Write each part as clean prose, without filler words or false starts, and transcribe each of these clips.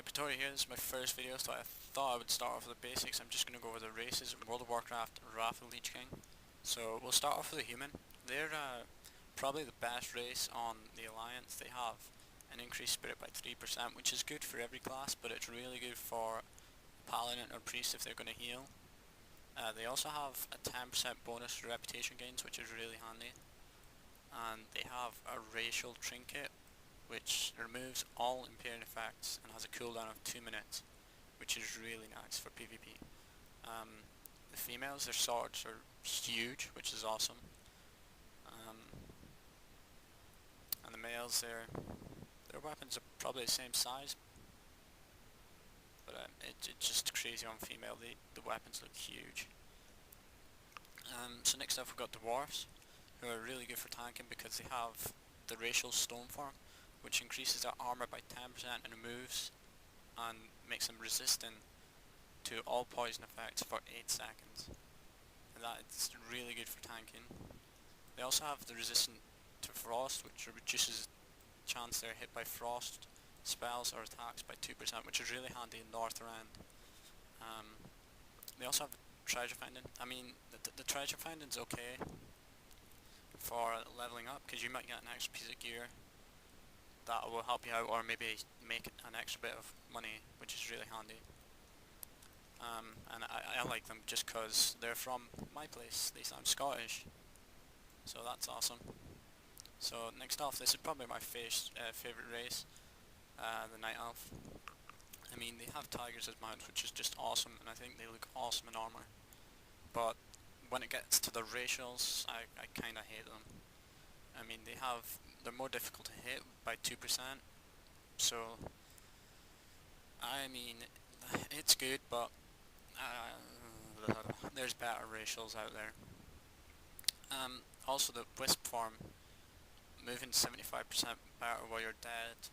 Praetoria here. This is my first video, so I thought I would start off with the basics. I'm just going to go over the races in World of Warcraft Wrath of the Lich King. So we'll start off with the human. They're probably the best race on the Alliance. They have an increased spirit by 3%, which is good for every class, but it's really good for Paladin or Priest if they're going to heal. They also have a 10% bonus for reputation gains, which is really handy. And they have a racial trinket, which removes all impairing effects and has a cooldown of 2 minutes, which is really nice for PvP. The females, their swords are huge, which is awesome. And the males, their weapons are probably the same size, but it's just crazy on female. The weapons look huge. So next up we've got dwarves, who are really good for tanking because they have the racial stone form, which increases their armor by 10% and removes and makes them resistant to all poison effects for 8 seconds. And that's really good for tanking. They also have the resistant to frost, which reduces the chance they're hit by frost spells or attacks by 2%, which is really handy in Northrend. They also have treasure finding. I mean, the treasure finding's okay for leveling up, because you might get an extra piece of gear that will help you out, or maybe make an extra bit of money, which is really handy. And I like them just because they're from my place. At least I'm Scottish, so that's awesome. So next off, this is probably my favourite race, the Night Elf. I mean, they have tigers as mounts, which is just awesome, and I think they look awesome in armour. But when it gets to the racials, I kinda hate them. I mean, they're more difficult to hit by 2%, so I mean, it's good, but there's better racials out there. Also the Wisp form, moving 75% better while you're dead.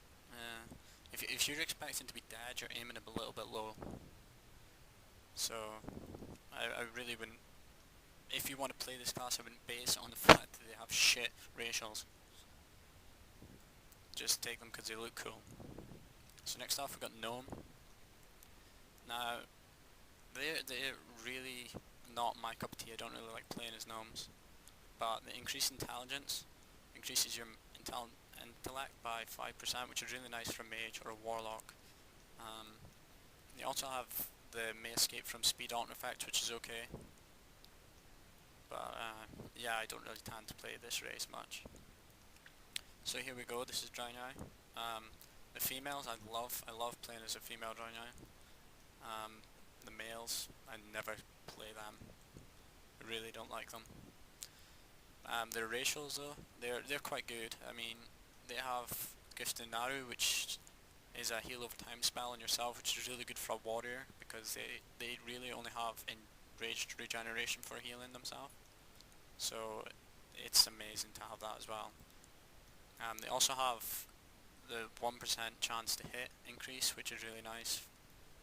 If you're expecting to be dead, you're aiming a little bit low. So I really wouldn't. If you want to play this class, I wouldn't base it on the fact that they have shit racials. Just take them because they look cool. So next off we've got Gnome. Now, they're really not my cup of tea. I don't really like playing as gnomes. But the increased intelligence increases your intellect by 5%, which is really nice for a mage or a warlock. They also have the may escape from speed alternate effect, which is okay. But yeah, I don't really tend to play this race much. So here we go. This is Draenei. The females I love playing as a female Draenei. The males, I never play them. I really don't like them. Their racials though, they're quite good. I mean, they have Gifted Naru, which is a heal over time spell on yourself, which is really good for a warrior because they really only have enraged regeneration for healing themselves. So it's amazing to have that as well. They also have the 1% chance to hit increase, which is really nice,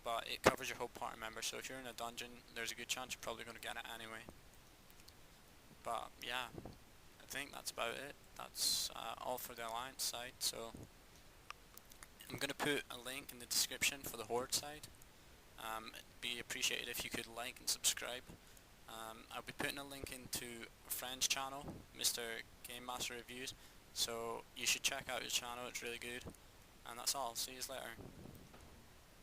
but it covers your whole party member, so if you're in a dungeon, there's a good chance you're probably going to get it anyway. But yeah, I think that's about it. That's all for the Alliance side, so I'm going to put a link in the description for the Horde side. It'd be appreciated if you could like and subscribe. I'll be putting a link into a friend's channel, Mrgamemasterreviews, so you should check out his channel, it's really good. And that's all, see you later.